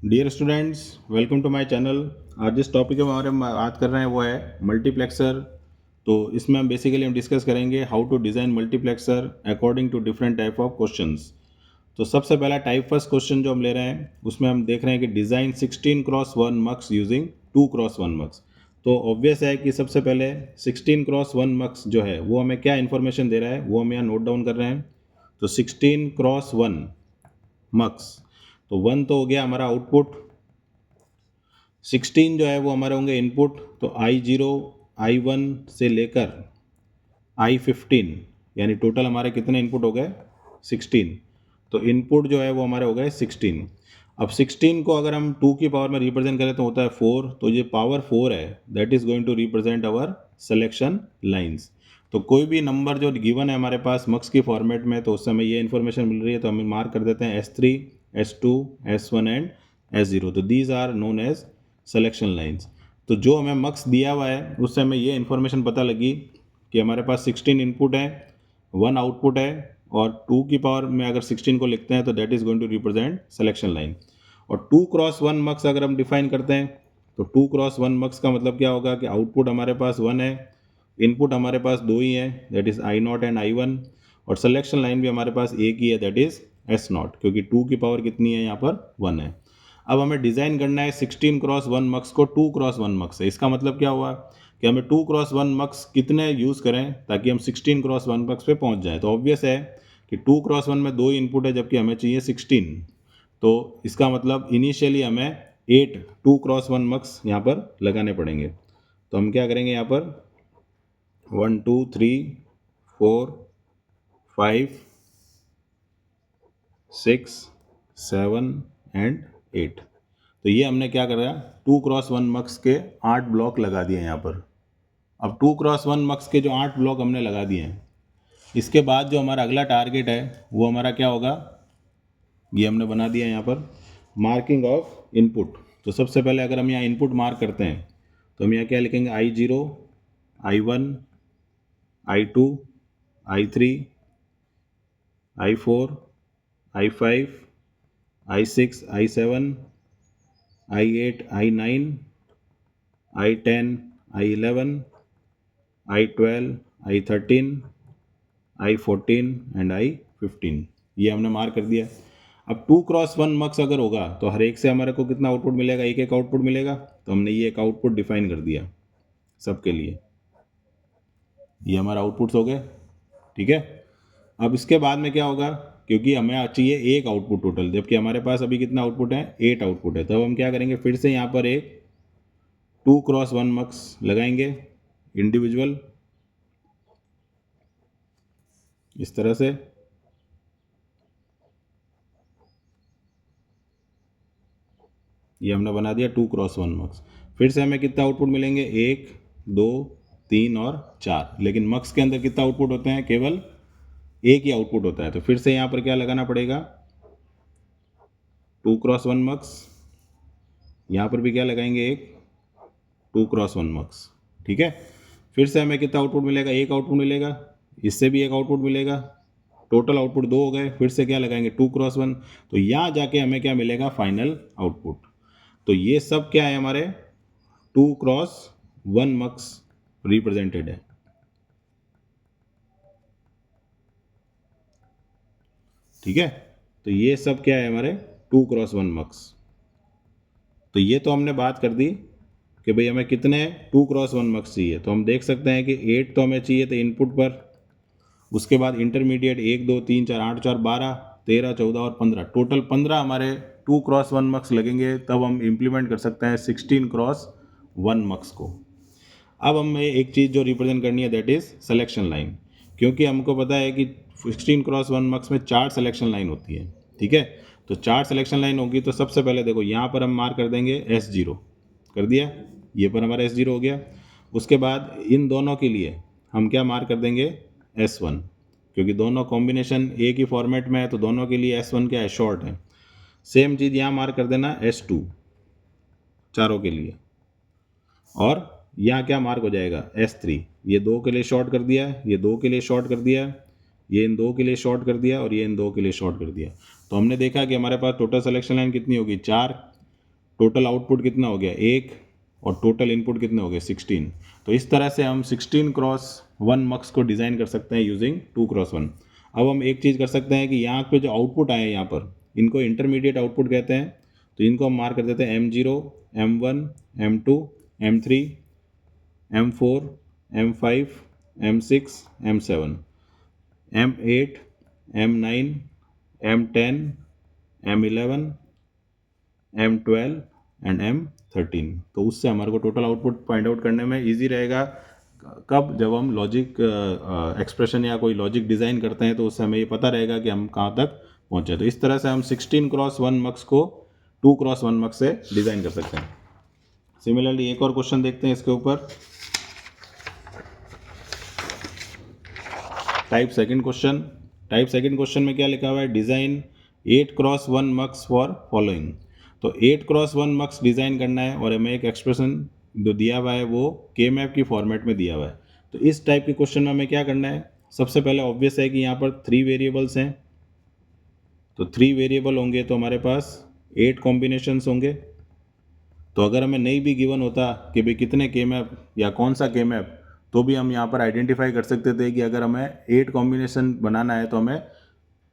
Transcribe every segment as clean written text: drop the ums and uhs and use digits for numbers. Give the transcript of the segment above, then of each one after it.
Dear students, welcome to my channel. आज जिस topic के बारे में बात कर रहे हैं वो है मल्टीप्लेक्सर। तो इसमें हम डिस्कस करेंगे how to design multiplexer according to different type of questions. तो सबसे पहला टाइप फर्स्ट क्वेश्चन जो हम ले रहे हैं उसमें हम देख रहे हैं कि डिज़ाइन 16x1 मक्स यूजिंग 2x1 मक्स। तो ऑब्वियस है कि सबसे पहले 16x1 मक्स जो है वो हमें क्या इन्फॉर्मेशन दे रहा है वो हम यहाँ नोट डाउन कर रहे हैं। तो 16x1 मक्स, तो 1 तो हो गया हमारा आउटपुट, 16 जो है वो हमारे होंगे इनपुट। तो I0 I1 से लेकर I15 यानी टोटल हमारे कितने इनपुट हो गए 16। तो इनपुट जो है वो हमारे हो गए 16। अब 16 को अगर हम 2 की पावर में रिप्रेजेंट करें तो होता है 4। तो ये पावर 4 है, that is going to represent our selection lines. तो कोई भी नंबर जो गिवन है हमारे पास मक्स की फॉर्मेट में तो उस समय ये इन्फॉर्मेशन मिल रही है तो हम मार्क कर देते हैं S3 S2 S1 and S0। तो these are known as selection lines. तो जो हमें मक्स दिया हुआ है उससे हमें ये इन्फॉर्मेशन पता लगी कि हमारे पास 16 इनपुट है, 1 आउटपुट है, और 2 की पावर में अगर 16 को लिखते हैं तो that is going to represent selection line. और 2x1 मक्स अगर हम डिफाइन करते हैं तो 2x1 मक्स का मतलब क्या होगा कि आउटपुट हमारे पास 1 है, इनपुट हमारे पास 2 ही है, that is I0 and I1, और सिलेक्शन लाइन भी हमारे पास एक ही है, दैट इज S0, क्योंकि 2 की पावर कितनी है यहाँ पर 1 है। अब हमें डिज़ाइन करना है 16x1 मक्स को 2x1 मक्स से। इसका मतलब क्या हुआ कि हमें 2x1 मक्स कितने यूज़ करें ताकि हम 16x1 मक्स पे पहुंच जाएं। तो ऑब्वियस है कि 2x1 में 2 इनपुट है जबकि हमें चाहिए 16। तो इसका मतलब इनिशियली हमें 8 2x1 मक्स यहाँ पर लगाने पड़ेंगे। तो हम क्या करेंगे यहाँ पर 1 2 3 4 5 6 7 एंड 8। तो ये हमने क्या करा 2x1 मक्स के 8 ब्लॉक लगा दिए यहाँ पर। अब 2x1 मक्स के जो 8 ब्लॉक हमने लगा दिए हैं, इसके बाद जो हमारा अगला टारगेट है वो हमारा क्या होगा, ये हमने बना दिया यहाँ पर मार्किंग ऑफ इनपुट। तो सबसे पहले अगर हम यहाँ इनपुट मार्क करते हैं तो हम यहाँ क्या लिखेंगे I0 I1 I2 I3 I4 I5 I6 I7 I8 I9 I10 I11 I12 I13 I14 and I15, ये हमने मार्क कर दिया। अब 2x1 मक्स अगर होगा तो हर एक से हमारे को कितना आउटपुट मिलेगा, एक एक आउटपुट मिलेगा। तो हमने ये एक आउटपुट डिफाइन कर दिया सबके लिए, ये हमारा आउटपुट्स हो गए। ठीक है। अब इसके बाद में क्या होगा, क्योंकि हमें चाहिए एक आउटपुट टोटल जबकि हमारे पास अभी कितना आउटपुट है 8 आउटपुट है, तो अब हम क्या करेंगे फिर से यहाँ पर एक 2x1 मक्स लगाएंगे इंडिविजुअल इस तरह से। ये हमने बना दिया 2x1 मक्स। फिर से हमें कितना आउटपुट मिलेंगे 1 2 3 और 4, लेकिन मक्स के अंदर कितना आउटपुट होते हैं, केवल एक ही आउटपुट होता है। तो फिर से यहाँ पर क्या लगाना पड़ेगा 2x1 मक्स, यहाँ पर भी क्या लगाएंगे एक 2x1 मक्स। ठीक है। फिर से हमें कितना आउटपुट मिलेगा, एक आउटपुट मिलेगा, इससे भी एक आउटपुट मिलेगा, टोटल आउटपुट 2 हो गए। फिर से क्या लगाएंगे 2x1। तो यहाँ जाके हमें क्या मिलेगा फाइनल आउटपुट। तो ये सब क्या है हमारे 2x1 मक्स रिप्रेजेंटेड है। ठीक है। तो ये सब क्या है हमारे 2x1 मक्स। तो ये तो हमने बात कर दी कि भाई हमें कितने 2x1 मक्स चाहिए। तो हम देख सकते हैं कि 8 तो हमें चाहिए थे इनपुट पर, उसके बाद इंटरमीडिएट 1 2 3 4 8 4 12 13 14 और 15, टोटल 15 हमारे 2x1 मक्स लगेंगे। तब हम इम्प्लीमेंट कर सकते हैं 16x1 मक्स को। अब हमें एक चीज़ जो रिप्रेजेंट करनी है दैट इज़ सिलेक्शन लाइन, क्योंकि हमको पता है कि 16x1 मक्स में 4 सिलेक्शन लाइन होती है। ठीक है। तो 4 सिलेक्शन लाइन होगी तो सबसे पहले देखो यहाँ पर हम मार्क कर देंगे S0, कर दिया, ये पर हमारा S0 हो गया। उसके बाद इन दोनों के लिए हम क्या मार्क कर देंगे S1, क्योंकि दोनों कॉम्बिनेशन एक ही फॉर्मेट में है तो दोनों के लिए S1 क्या है, शॉर्ट है। सेम चीज़ यहाँ मार्क कर देना S2 चारों के लिए, और यहाँ क्या मार्क हो जाएगा S3, ये 2 के लिए शॉर्ट कर दिया, ये 2 के लिए शॉर्ट कर दिया, ये इन 2 के लिए शॉर्ट कर दिया और ये इन 2 के लिए शॉर्ट कर दिया। तो हमने देखा कि हमारे पास टोटल सिलेक्शन लाइन कितनी होगी 4। टोटल आउटपुट कितना हो गया 1 और टोटल इनपुट कितने हो गए 16। तो इस तरह से हम 16x1 मक्स को डिज़ाइन कर सकते हैं यूजिंग 2x1। अब हम एक चीज़ कर सकते हैं कि यहाँ पे जो आउटपुट आए हैं यहाँ पर इनको इंटरमीडिएट आउटपुट कहते हैं, तो इनको हम मार्क कर देते हैं M0, M1, M2, M3, M4, M5, M6, M7, M8, M9, M10, M11, M12 and M13। तो उससे हमारे को टोटल आउटपुट फाइंड आउट करने में इजी रहेगा। कब? जब हम लॉजिक एक्सप्रेशन या कोई लॉजिक डिज़ाइन करते हैं तो उससे हमें ये पता रहेगा कि हम कहाँ तक पहुँचे। तो इस तरह से हम 16x1 मक्स को 2x1 मक्स से डिज़ाइन कर सकते हैं। सिमिलरली एक और क्वेश्चन देखते हैं इसके ऊपर। टाइप सेकंड क्वेश्चन में क्या लिखा हुआ है? Design 8x1 mux for following. तो 8x1 मक्स डिज़ाइन करना है और हमें एक एक्सप्रेशन जो दिया हुआ है वो के मैप की फॉर्मेट में दिया हुआ है। तो इस टाइप के क्वेश्चन में हमें क्या करना है? सबसे पहले ऑब्वियस है कि यहाँ पर 3 वेरिएबल्स हैं, तो 3 वेरिएबल होंगे तो हमारे पास 8 कॉम्बिनेशंस होंगे। तो अगर हमें नहीं भी गिवन होता कि भाई कितने के मैप या कौन सा के मैप, तो भी हम यहाँ पर आइडेंटिफाई कर सकते थे कि अगर हमें 8 कॉम्बिनेशन बनाना है तो हमें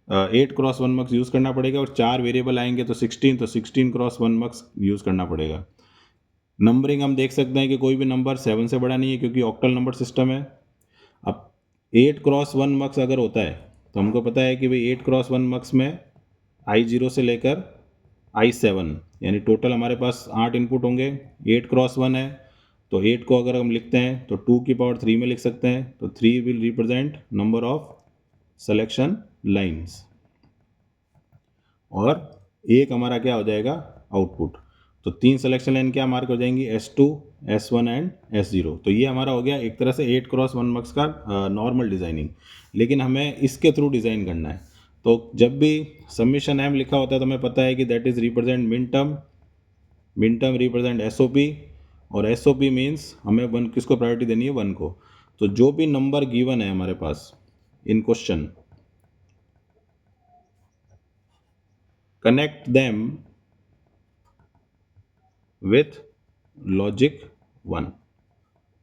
8x1 मक्स यूज़ करना पड़ेगा और 4 वेरिएबल आएंगे तो 16, तो 16x1 मक्स यूज़ करना पड़ेगा। नंबरिंग हम देख सकते हैं कि कोई भी नंबर 7 से बड़ा नहीं है क्योंकि ऑक्टल नंबर सिस्टम है। अब 8x1 मक्स अगर होता है तो हमको पता है कि भाई 8x1 मक्स में I0 से लेकर I7 यानी टोटल हमारे पास 8 इनपुट होंगे। 8x1 है तो 8 को अगर हम लिखते हैं तो 2 की पावर 3 में लिख सकते हैं, तो 3 will represent number of selection lines और एक हमारा क्या हो जाएगा आउटपुट। तो 3 सिलेक्शन लाइन क्या मार्क हो जाएंगी? S2, S1 and S0। तो ये हमारा हो गया एक तरह से 8x1 मक्स का नॉर्मल डिज़ाइनिंग। लेकिन हमें इसके थ्रू डिज़ाइन करना है, तो जब भी सबमिशन एम लिखा होता है तो हमें पता है कि that is represent min term represent SOP और SOP मीन्स हमें 1 किसको प्रायोरिटी देनी है? 1 को। तो जो भी नंबर गिवन है हमारे पास in question, connect them with logic 1।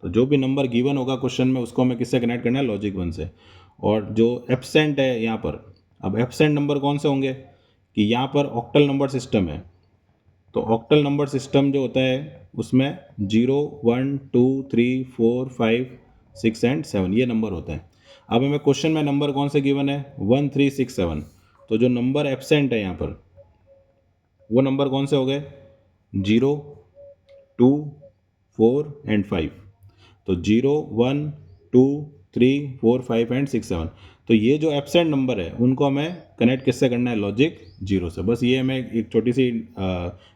तो जो भी नंबर गिवन होगा क्वेश्चन में उसको हमें किससे कनेक्ट करना है? लॉजिक 1 से। और जो एब्सेंट है यहाँ पर, अब एब्सेंट नंबर कौन से होंगे कि यहाँ पर ऑक्टल नंबर सिस्टम है, तो ऑक्टल नंबर सिस्टम जो होता है उसमें 0, 1, 2, 3, 4, 5, 6 एंड 7 ये नंबर होते हैं। अब हमें क्वेश्चन में नंबर कौन से गिवन है? 1, 3, 6, 7। तो जो नंबर एब्सेंट है यहाँ पर वो नंबर कौन से हो गए? 0, 2, 4 एंड 5। तो 0, 1, 2, 3, 4, 5 एंड 6, 7। तो ये जो एब्सेंट नंबर है उनको हमें कनेक्ट किससे करना है? लॉजिक 0 से। बस ये हमें एक छोटी सी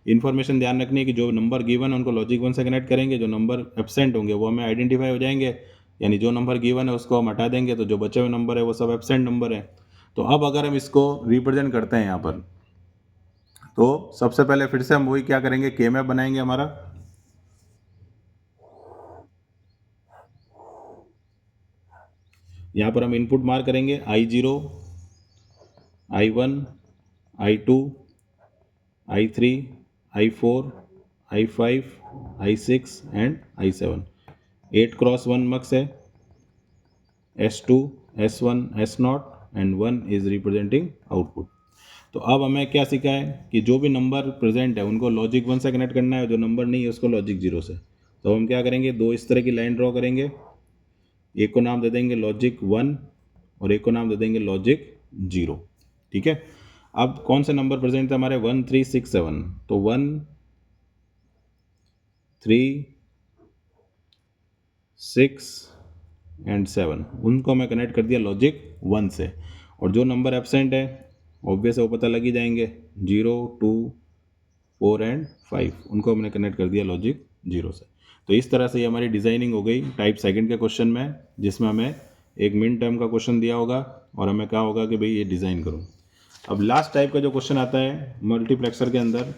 इन्फॉर्मेशन ध्यान रखनी है कि जो नंबर गिवन है उनको लॉजिक 1 से कनेक्ट करेंगे, जो नंबर एब्सेंट होंगे वो हमें आइडेंटिफाई हो जाएंगे, यानी जो नंबर गिवन है उसको हम हटा देंगे, तो जो बचे हुए नंबर है वो सब एब्सेंट नंबर है। तो अब अगर हम इसको रिप्रेजेंट करते हैं यहाँ पर, तो सबसे पहले फिर से हम वही क्या करेंगे? के मैप बनाएंगे हमारा। यहाँ पर हम इनपुट मार्क करेंगे I0, I1, I2, I3, I4, I5, I6 and I7। 8x1 मक्स है, S2, S1, S0 and 1 is representing output. तो अब हमें क्या सीखा है कि जो भी नंबर प्रेजेंट है उनको लॉजिक 1 से कनेक्ट करना है, जो नंबर नहीं है उसको लॉजिक 0 से। तो हम क्या करेंगे? 2 इस तरह की लाइन ड्रॉ करेंगे, एक को नाम दे देंगे लॉजिक 1 और एक को नाम दे देंगे लॉजिक 0। ठीक है। अब कौन से नंबर प्रेजेंट थे हमारे? 1, 3, 6, 7। तो 1, 3, 6 एंड 7 उनको हमें कनेक्ट कर दिया लॉजिक 1 से। और जो नंबर एब्सेंट है ऑब्वियस है वो पता लग ही जाएंगे, 0, 2, 4 एंड 5 उनको हमने कनेक्ट कर दिया लॉजिक 0 से। तो इस तरह से ये हमारी डिज़ाइनिंग हो गई टाइप सेकंड के क्वेश्चन में, जिसमें हमें एक मिन टर्म का क्वेश्चन दिया होगा और हमें कहा होगा कि भाई ये डिज़ाइन करो। अब लास्ट टाइप का जो क्वेश्चन आता है मल्टीप्लेक्सर के अंदर,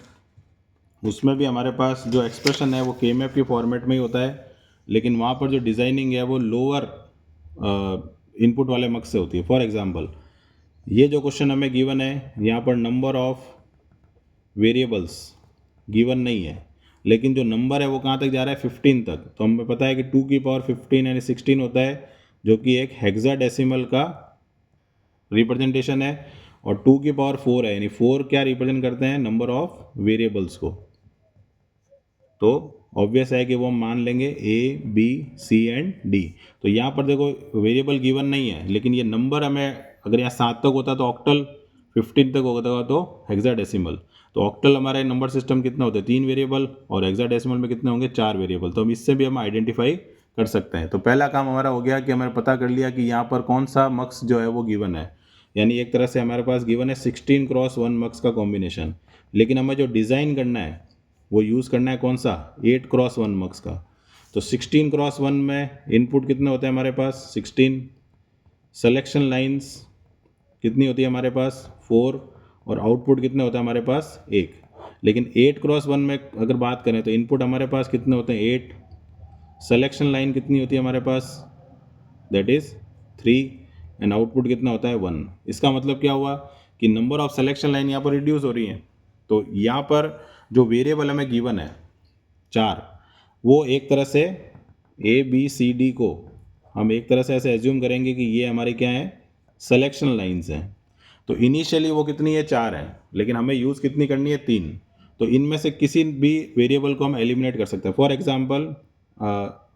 उसमें भी हमारे पास जो एक्सप्रेशन है वो के मैप के फॉर्मेट में ही होता है, लेकिन वहाँ पर जो डिज़ाइनिंग है वो लोअर इनपुट वाले मक्स से होती है। फॉर एग्जांपल ये जो क्वेश्चन हमें गिवन है यहाँ पर नंबर ऑफ वेरिएबल्स गिवन नहीं है, लेकिन जो नंबर है वो कहाँ तक जा रहा है 15 तक। तो हमें पता है कि 2 की पावर 15 यानी 16 होता है, जो कि एक हेक्साडेसिमल का रिप्रेजेंटेशन है, और 2 की पावर 4 है, यानी 4 क्या रिप्रेजेंट करते हैं, नंबर ऑफ वेरिएबल्स को। तो ऑब्वियस है कि वो हम मान लेंगे A B C and D. तो यहाँ पर देखो वेरिएबल गिवन नहीं है, लेकिन ये नंबर हमें, अगर यहाँ 7 तक होता तो ऑक्टल, 15 तक होता तो हेक्साडेसिमल। तो ऑक्टल हमारे नंबर सिस्टम कितना होता है, 3 वेरिएबल, और हेक्साडेसिमल में कितने होंगे, 4 वेरिएबल। तो हम इससे भी हम आइडेंटिफाई कर सकते हैं। तो पहला काम हमारा हो गया कि हमें पता कर लिया कि यहाँ पर कौन सा मक्स जो है वो गिवन है, यानी एक तरह से हमारे पास गिवन है 16x1 मक्स का कॉम्बिनेशन। लेकिन हमें जो डिज़ाइन करना है वो यूज़ करना है कौन सा, 8x1 मक्स का। तो 16x1 में इनपुट कितने होते हैं हमारे पास, 16। सिलेक्शन लाइंस कितनी होती है हमारे पास, 4, और आउटपुट कितने होता है हमारे पास, 1। लेकिन 8x1 में अगर बात करें तो इनपुट हमारे पास कितने होते हैं, 8। सिलेक्शन लाइन कितनी होती है हमारे पास, दैट इज़ 3, एंड आउटपुट कितना होता है, 1। इसका मतलब क्या हुआ कि नंबर ऑफ सिलेक्शन लाइन यहाँ पर रिड्यूस हो रही हैं। तो यहाँ पर जो वेरिएबल हमें गिवन है 4, वो एक तरह से ए बी सी डी को हम एक तरह से ऐसे एज्यूम करेंगे कि ये हमारे क्या हैं, सिलेक्शन लाइंस हैं। तो इनिशियली वो कितनी है, 4 है, लेकिन हमें यूज़ कितनी करनी है, 3। तो इनमें से किसी भी वेरिएबल को हम एलिमिनेट कर सकते हैं। For example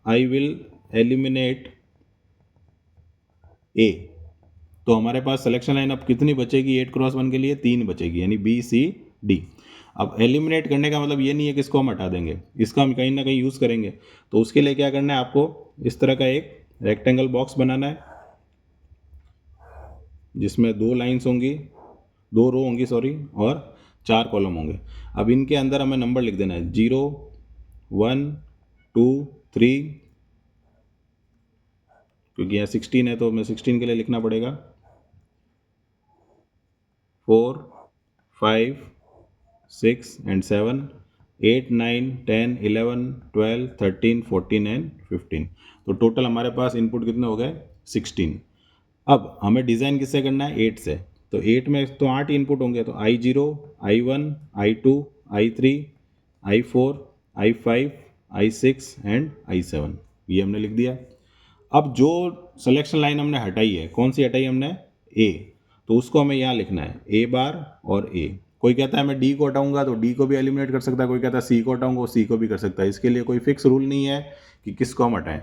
I will eliminate A. तो हमारे पास सिलेक्शन लाइन अब कितनी बचेगी, 8x1 के लिए 3 बचेगी, यानी बी सी डी। अब एलिमिनेट करने का मतलब ये नहीं है कि इसको हम हटा देंगे, इसका हम कहीं ना कहीं यूज़ करेंगे। तो उसके लिए क्या करना है, आपको इस तरह का एक रेक्टेंगल बॉक्स बनाना है, जिसमें 2 लाइन्स होंगी, 2 रो होंगी सॉरी, और 4 कॉलम होंगे। अब इनके अंदर हमें नंबर लिख देना है, 0 1 2 3, क्योंकि यहाँ 16 है तो हमें 16 के लिए लिखना पड़ेगा, 4 5 6 एंड 7 8 9 10 11 12 13 14 एंड 15। तो टोटल हमारे पास इनपुट कितने हो गए, 16। अब हमें डिज़ाइन किससे करना है, 8 से। तो 8 में तो 8 इनपुट होंगे, तो I0 I1 I2 I3 I4 I5 I6 and I7, ये हमने लिख दिया। अब जो सिलेक्शन लाइन हमने हटाई है, कौन सी हटाई हमने, ए, तो उसको हमें यहाँ लिखना है ए बार और ए। कोई कहता है मैं डी को हटाऊंगा तो डी को भी एलिमिनेट कर सकता है, कोई कहता है सी को हटाऊंगा, वो सी को भी कर सकता है। इसके लिए कोई फिक्स रूल नहीं है कि किसको हम हटाएं,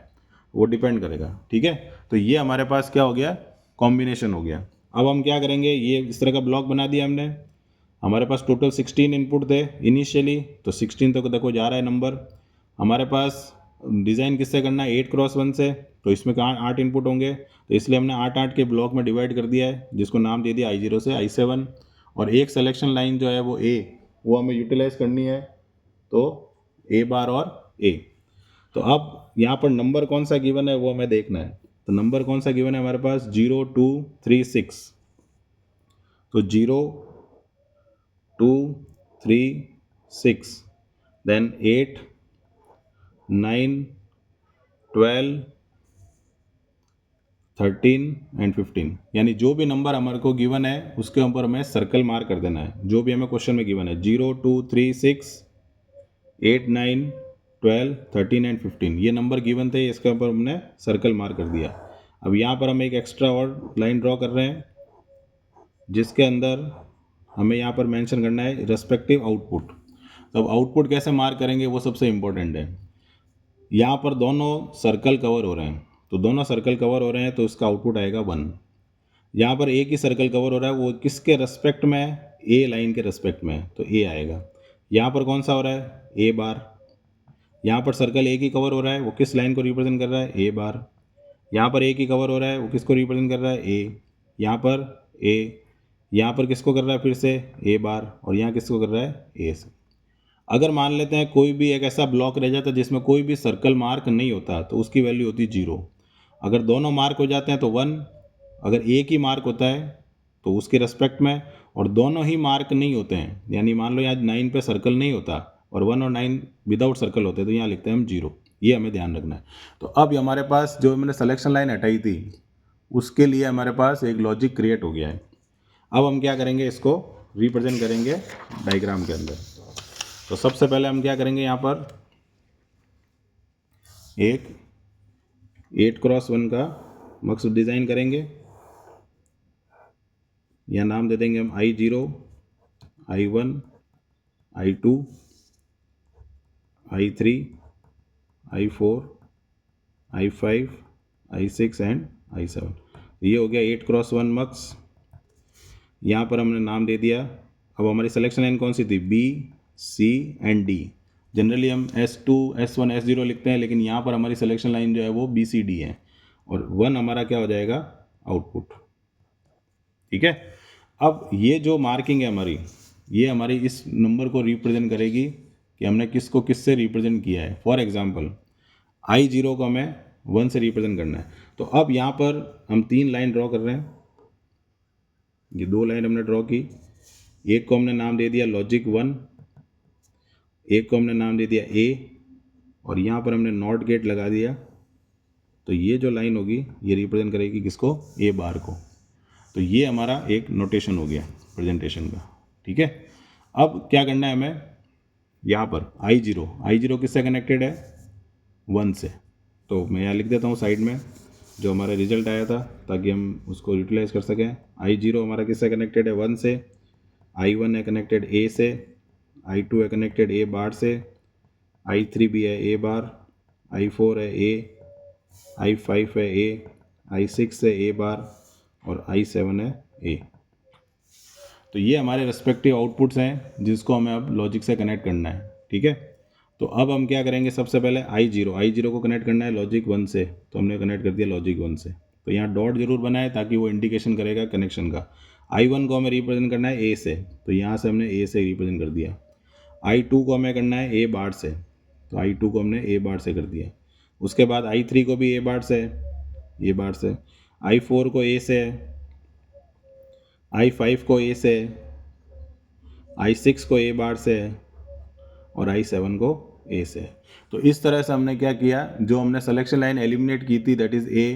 वो डिपेंड करेगा, ठीक है। तो ये हमारे पास क्या हो गया, कॉम्बिनेशन हो गया। अब हम क्या करेंगे, ये इस तरह का ब्लॉक बना दिया हमने। हमारे पास टोटल 16 इनपुट थे इनिशियली, तो 16 तक देखो जा रहा है नंबर। हमारे पास डिज़ाइन किससे करना है, 8x1 से, तो इसमें कहाँ 8 इनपुट होंगे, तो इसलिए हमने 8 के ब्लॉक में डिवाइड कर दिया है, जिसको नाम दे दिया I0 से I7। और एक सिलेक्शन लाइन जो है वो ए, वो हमें यूटिलाइज करनी है, तो ए बार और ए। तो अब यहाँ पर नंबर कौन सा गिवन है वो हमें देखना है। तो नंबर कौन सा गिवन है हमारे पास, 0 2 3 6। तो 0 2 3 6, देन 8 9 12 13 एंड 15, यानी जो भी नंबर हमारे को गिवन है उसके ऊपर हमें सर्कल मार्क कर देना है, जो भी हमें क्वेश्चन में गिवन है। 0 2 3 6 8 9 12 13 एंड 15, ये नंबर गिवन थे, इसके ऊपर हमने सर्कल मार्क कर दिया। अब यहाँ पर हम एक एक्स्ट्रा और लाइन ड्रॉ कर रहे हैं, जिसके अंदर हमें यहाँ पर मेंशन करना है रेस्पेक्टिव आउटपुट। तो अब आउटपुट कैसे मार्क करेंगे वो सबसे इम्पोर्टेंट है। यहाँ पर दोनों सर्कल कवर हो रहे हैं, तो दोनों सर्कल कवर हो रहे हैं तो इसका आउटपुट आएगा 1। यहाँ पर एक ही सर्कल कवर हो रहा है, वो किसके रेस्पेक्ट में, ए लाइन के रेस्पेक्ट में, तो ए आएगा। यहाँ पर कौन सा हो रहा है, ए बार। यहाँ पर सर्कल एक ही कवर हो रहा है, वो किस लाइन को रिप्रेजेंट कर रहा है, ए बार। यहाँ पर एक ही कवर हो रहा है, वो किसको रिप्रेजेंट कर रहा है, ए। यहाँ पर ए, यहाँ पर किसको कर रहा है, फिर से ए बार, और यहाँ किसको कर रहा है, ए से। अगर मान लेते हैं कोई भी एक ऐसा ब्लॉक रह जाता है जिसमें कोई भी सर्कल मार्क नहीं होता, तो उसकी वैल्यू होती है 0। अगर दोनों मार्क हो जाते हैं तो 1। अगर एक ही मार्क होता है तो उसके रेस्पेक्ट में, और दोनों ही मार्क नहीं होते हैं, यानी मान लो यहाँ 9 पे सर्कल नहीं होता और 1 और 9 विदाउट सर्कल होते हैं, तो यहाँ लिखते हैं हम 0। ये हमें ध्यान रखना है। तो अब हमारे पास जो मैंने सिलेक्शन लाइन हटाई थी उसके लिए हमारे पास एक लॉजिक क्रिएट हो गया है। अब हम क्या करेंगे, इसको रिप्रेजेंट करेंगे डायग्राम के अंदर। तो सबसे पहले हम क्या करेंगे, यहाँ पर एक 8x1 का मक्स डिज़ाइन करेंगे, या नाम दे देंगे हम I0, I1, I2, I3, I4, I5, I6 and I7। ये हो गया 8x1 मक्स। यहाँ पर हमने नाम दे दिया। अब हमारी सिलेक्शन लाइन कौन सी थी, B, C and D। Generally हम S2, S1, S0 लिखते हैं, लेकिन यहाँ पर हमारी सिलेक्शन लाइन जो है वो BCD है, और 1 हमारा क्या हो जाएगा, आउटपुट। ठीक है। अब ये जो मार्किंग है हमारी, ये हमारी इस नंबर को रिप्रेजेंट करेगी कि हमने किसको किससे रिप्रेजेंट किया है। फॉर एग्जांपल I0 को हमें 1 से रिप्रेजेंट करना है। तो अब यहाँ पर हम 3 लाइन ड्रॉ कर रहे हैं। ये 2 लाइन हमने ड्रॉ की। एक को हमने नाम दे दिया लॉजिक 1, एक को हमने नाम दे दिया A, और यहाँ पर हमने नॉट गेट लगा दिया। तो ये जो लाइन होगी ये रिप्रेजेंट करेगी किसको, A बार को। तो ये हमारा एक नोटेशन हो गया प्रेजेंटेशन का। ठीक है। अब क्या करना है हमें, यहाँ पर I0 किससे कनेक्टेड है, 1 से। तो मैं यहाँ लिख देता हूँ साइड में जो हमारा रिजल्ट आया था, ताकि हम उसको यूटिलाइज कर सकें। I0 हमारा किससे कनेक्टेड है, 1 से। I1 है कनेक्टेड A से, I2 है कनेक्टेड A बार से, I3 भी है A बार, I4 है A, I5 है A, I6 है A बार, और I7 है A। तो ये हमारे रेस्पेक्टिव आउटपुट्स हैं जिसको हमें अब लॉजिक से कनेक्ट करना है। ठीक है। तो अब हम क्या करेंगे, सबसे पहले I0 को कनेक्ट करना है लॉजिक 1 से, तो हमने कनेक्ट कर दिया लॉजिक 1 से। तो यहाँ डॉट जरूर बनाए ताकि वो इंडिकेशन करेगा कनेक्शन का। I1 को हमें रिप्रेजेंट करना है A से, तो यहाँ से हमने A से रिप्रेजेंट कर दिया। I2 को हमें करना है A बार से, तो I2 को हमने A बार से कर दिया। उसके बाद I3 को भी A बार से, A बार से। I4 को A से, I5 को A से, I6 को A बार से, और I7 को A से। तो इस तरह से हमने क्या किया, जो हमने सिलेक्शन लाइन एलिमिनेट की थी दैट इज़ A,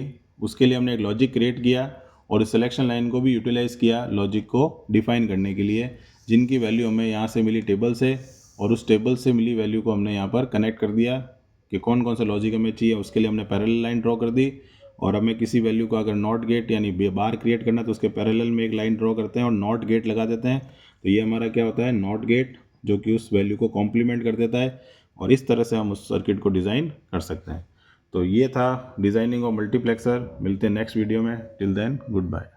उसके लिए हमने एक लॉजिक क्रिएट किया, और इस सिलेक्शन लाइन को भी यूटिलाइज़ किया लॉजिक को डिफाइन करने के लिए, जिनकी वैल्यू हमें यहाँ से मिली टेबल से, और उस टेबल से मिली वैल्यू को हमने यहाँ पर कनेक्ट कर दिया कि कौन कौन सा लॉजिक हमें चाहिए। उसके लिए हमने पैरेलल लाइन ड्रॉ कर दी, और हमें किसी वैल्यू को अगर नॉट गेट यानी बार क्रिएट करना है तो उसके पैरेलल में एक लाइन ड्रॉ करते हैं और नॉट गेट लगा देते हैं। तो ये हमारा क्या होता है, नॉट गेट, जो कि उस वैल्यू को कॉम्प्लीमेंट कर देता है, और इस तरह से हम उस सर्किट को डिज़ाइन कर सकते हैं। तो ये था डिज़ाइनिंग ऑफ मल्टीप्लेक्सर। मिलते हैं नेक्स्ट वीडियो में। Till then good bye.